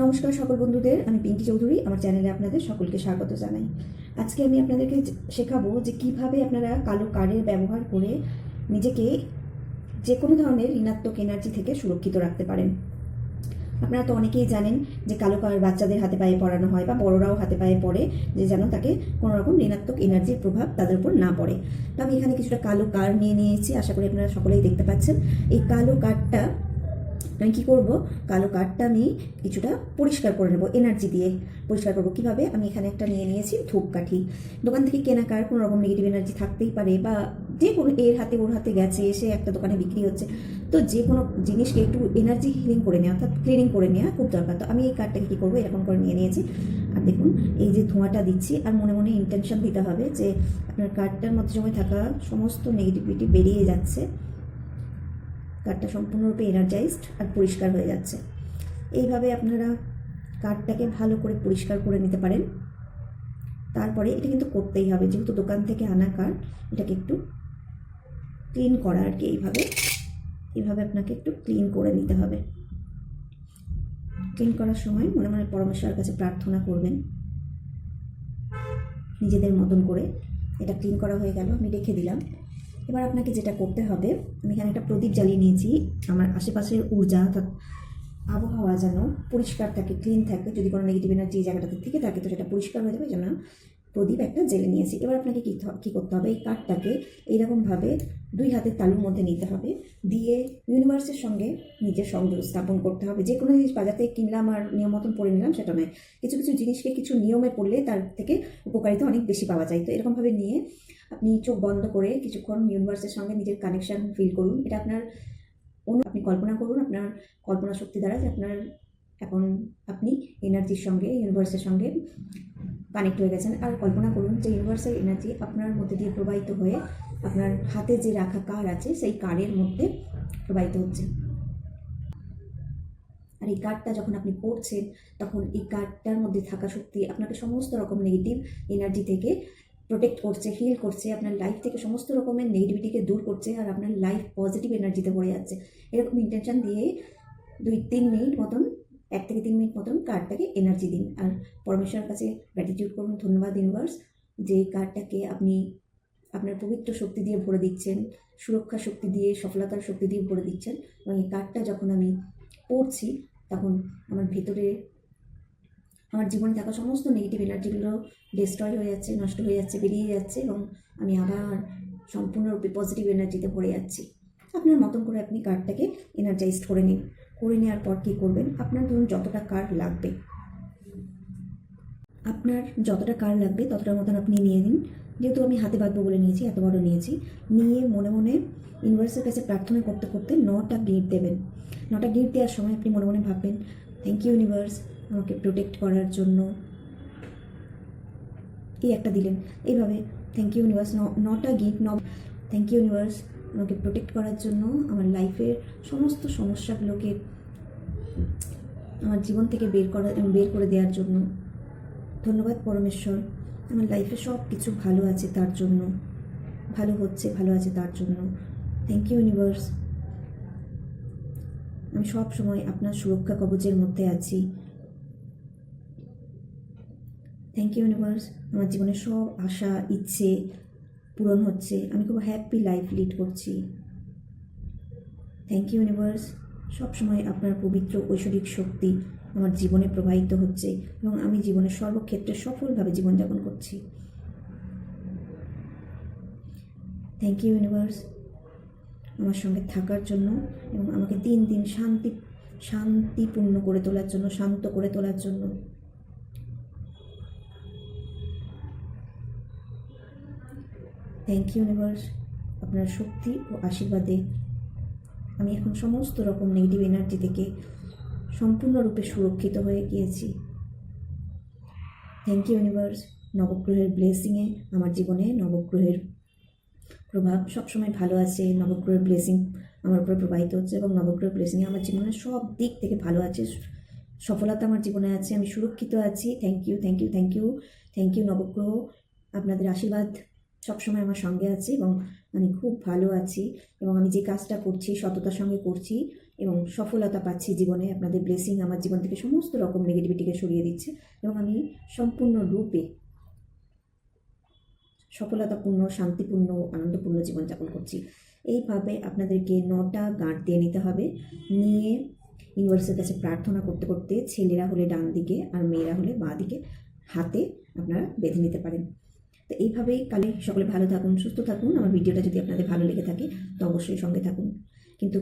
নমস্কার সকল বন্ধুদের, আমি পিঙ্কি চৌধুরী। আমার চ্যানেলে আপনাদের সকলকে স্বাগত জানাই। আজকে আমি আপনাদেরকে শেখাবো যে কিভাবে আপনারা কালো কার্ডের ব্যবহার করে নিজেকে যে কোনো ধরনের ঋণাত্মক এনার্জি থেকে সুরক্ষিত রাখতে পারেন। আপনারা তো অনেকেই জানেন যে কালো কার্ড বাচ্চাদের হাতে পায়ে পড়ানো হয় বা বড়রাও হাতে পায়ে পড়ে, যে যেন তাকে কোনো রকম ঋণাত্মক এনার্জির প্রভাব তাদের উপর না পড়ে। তো আমি এখানে কিছুটা কালো কার্ড নিয়ে নিয়েছি, আশা করি আপনারা সকলেই দেখতে পাচ্ছেন। এই কালো কার্ডটা আমি কী করবো, কালো কার্ডটা আমি কিছুটা পরিষ্কার করে নেবো, এনার্জি দিয়ে পরিষ্কার করবো। কীভাবে, আমি এখানে একটা নিয়ে নিয়েছি ধূপকাঠি। দোকান থেকে কেনা কার্ড কোনো রকম নেগেটিভ এনার্জি থাকতেই পারে, বা যে কোনো এর হাতে ওর হাতে গেছে, এসে একটা দোকানে বিক্রি হচ্ছে, তো যে কোনো জিনিসকে একটু এনার্জি হিলিং করে নেওয়া, অর্থাৎ ক্লিনিং করে নেওয়া খুব দরকার। তো আমি এই কার্ডটাকে কী করবো, এরকম করে নিয়ে নিয়েছি। আর দেখুন, এই যে ধোঁয়াটা দিচ্ছি, আর মনে মনে ইন্টেনশন দিতে হবে যে আপনার কার্ডটার মধ্যে সময় থাকা সমস্ত নেগেটিভিটি বেরিয়ে যাচ্ছে, কার্ডটা সম্পূর্ণরূপে এনার্জাইজড আর পরিষ্কার হয়ে যাচ্ছে। এইভাবে আপনারা কার্ডটাকে ভালো করে পরিষ্কার করে নিতে পারেন। তারপরে এটা কিন্তু করতেই হবে, যেহেতু দোকান থেকে আনা কার্ড, এটাকে একটু ক্লিন করা আর কি। এইভাবে আপনাকে একটু ক্লিন করে নিতে হবে। ক্লিন করার সময় মনে মনে পরমেশ্বরের কাছে প্রার্থনা করবেন নিজেদের মতন করে। এটা ক্লিন করা হয়ে গেল, আমি রেখে দিলাম। এবার আপনাকে যেটা করতে হবে, আমি এখানে একটা প্রদীপ জ্বালিয়ে নিয়েছি। আমার আশেপাশের ঊর্জা অর্থাৎ আবহাওয়া যেন পরিষ্কার থাকে, ক্লিন থাকে। যদি কোনো নেগেটিভ এনার্জি এই জায়গাটাতে থেকে থাকে তো সেটা পরিষ্কার হয়ে যাবে, যেন প্রদীপ একটা জ্বেলে নিয়েছি। এবার আপনাকে কী করতে হবে, এই কার্ডটাকে এইরকমভাবে দুই হাতের তালুর মধ্যে নিতে হবে, দিয়ে ইউনিভার্সের সঙ্গে নিজের সংযোগ স্থাপন করতে হবে। যে কোনো জিনিস বাজাতে কিনলাম আর নিয়ম মতন পড়ে নিলাম সেটা নয়, কিছু কিছু জিনিসকে কিছু নিয়মে পড়লে তার থেকে উপকারিতা অনেক বেশি পাওয়া যায়। তো এরকমভাবে নিয়ে আপনি চোখ বন্ধ করে কিছুক্ষণ ইউনিভার্সের সঙ্গে নিজের কানেকশান ফিল করুন। এটা আপনার আপনি কল্পনা করুন, আপনার কল্পনা শক্তি দ্বারা যে আপনি এনার্জির সঙ্গে, ইউনিভার্সের সঙ্গে কানেক্ট হয়ে গেছেন। আর কল্পনা করুন যে ইউনিভার্সাল এনার্জি আপনার মধ্যে দিয়ে প্রবাহিত হয়ে আপনার হাতে যে রাখা কার্ড আছে সেই কার্ডের মধ্যে প্রবাহিত হচ্ছে। আর এই কার্ডটা যখন আপনি পড়ছেন, তখন এই কার্ডটার মধ্যে থাকা শক্তি আপনাকে সমস্ত রকম নেগেটিভ এনার্জি থেকে প্রোটেক্ট করছে, হিল করছে, আপনার লাইফ থেকে সমস্ত রকমের নেগেটিভিটিকে দূর করছে, আর আপনার লাইফ পজিটিভ এনার্জিতে ভরে যাচ্ছে। এরকম ইন্টেনশন দিয়ে 2-3 মিনিট মতন, 1 থেকে 3 মিনিট মতন কার্ডটাকে এনার্জি দিন। আর পরমেশ্বরের কাছে গ্র্যাটিটিউড করুন, ধন্যবাদ ইউনিভার্স, যে কার্ডটাকে আপনি আপনার পবিত্র শক্তি দিয়ে ভরে দিচ্ছেন, সুরক্ষা শক্তি দিয়ে, সফলতার শক্তি দিয়ে ভরে দিচ্ছেন। এবং এই কার্ডটা যখন আমি পড়ছি, তখন আমার ভেতরে, আমার জীবনে থাকা সমস্ত নেগেটিভ এনার্জিগুলো ডিস্ট্রয় হয়ে যাচ্ছে, নষ্ট হয়ে যাচ্ছে, বেরিয়ে যাচ্ছে, এবং আমি আবার সম্পূর্ণরূপে পজিটিভ এনার্জিতে ভরে যাচ্ছি। আপনার মতন করে আপনি কার্ডটাকে এনার্জাইজড করে নিন। করে নেওয়ার পর কী করবেন, আপনার ধরুন যতটা কার্ড লাগবে, ততটার মতন আপনি নিয়ে নিন। যেহেতু আমি হাতে বাঁধবো বলে নিয়েছি, এত বড় নিয়েছি, নিয়ে মনে মনে ইউনিভার্সের কাছে প্রার্থনা করতে করতে 9টা গিফট দেবেন। 9টা গিফট দেওয়ার সময় আপনি মনে মনে ভাববেন, থ্যাংক ইউ ইউনিভার্স আমাকে প্রোটেক্ট করার জন্য। এই একটা দিলেন, এইভাবে থ্যাংক ইউ ইউনিভার্স, 9টা গিফট, থ্যাংক ইউ ইউনিভার্স আমাকে প্রোটেক্ট করার জন্য, আমার লাইফের সমস্ত সমস্যাগুলোকে আমার জীবন থেকে বের করে দেওয়ার জন্য। ধন্যবাদ পরমেশ্বর, আমার লাইফে সব কিছু ভালো আছে তার জন্য, ভালো হচ্ছে, ভালো আছে তার জন্য। থ্যাংক ইউ ইউনিভার্স, আমি সব সময় আপনার সুরক্ষা কবচের মধ্যে আছি। থ্যাংক ইউ ইউনিভার্স, আমার জীবনের সব আশা ইচ্ছে পূরণ হচ্ছে, আমি খুব হ্যাপি লাইফ লিড করছি। থ্যাংক ইউ ইউনিভার্স, সবসময় আপনার পবিত্র ঐশ্বরিক শক্তি আমার জীবনে প্রবাহিত হচ্ছে, এবং আমি জীবনের সর্বক্ষেত্রে সফলভাবে জীবনযাপন করছি। থ্যাংক ইউ ইউনিভার্স আমার সঙ্গে থাকার জন্য, এবং আমাকে দিন দিন শান্তিপূর্ণ করে তোলার জন্য, শান্ত করে তোলার জন্য। থ্যাংক ইউ ইউনিভার্স, আপনার শক্তি ও আশীর্বাদে আমি এখন সমস্ত রকম নেগেটিভ এনার্জি থেকে সম্পূর্ণরূপে সুরক্ষিত হয়ে গিয়েছি। থ্যাংক ইউ ইউনিভার্স, নবগ্রহের ব্লেসিংয়ে আমার জীবনে নবগ্রহের প্রভাব সবসময় ভালো আছে। নবগ্রহের ব্লেসিং আমার উপরে প্রবাহিত হচ্ছে, এবং নবগ্রহের ব্লেসিংয়ে আমার জীবনের সব দিক থেকে ভালো আছে, সফলতা আমার জীবনে আছে, আমি সুরক্ষিত আছি। Thank you, thank you, thank you, thank you Navagraha, আপনাদের আশীর্বাদ সবসময় আমার সঙ্গে আছে, এবং আমি খুব ভালো আছি, এবং আমি যে কাজটা করছি সততার সঙ্গে করছি, এবং সফলতা পাচ্ছি জীবনে। আপনাদের ব্লেসিং আমার জীবন থেকে সমস্ত রকম নেগেটিভিটিকে সরিয়ে দিচ্ছে এবং আমি সম্পূর্ণরূপে সফলতাপূর্ণ, শান্তিপূর্ণ, আনন্দপূর্ণ জীবনযাপন করছি। এইভাবে আপনাদেরকে 9টা গাঁট দিয়ে নিতে হবে। নিয়ে ইউনিভার্সের কাছে প্রার্থনা করতে করতে ছেলেরা হলে ডান দিকে আর মেয়েরা হলে বাঁ দিকে হাতে আপনারা বেঁধে নিতে পারেন। তো এইভাবেই কালে সকলে ভালো থাকুন, সুস্থ থাকুন। আমার ভিডিওটা যদি আপনাদের ভালো লেগে থাকে তো অবশ্যই সঙ্গে থাকুন। কিন্তু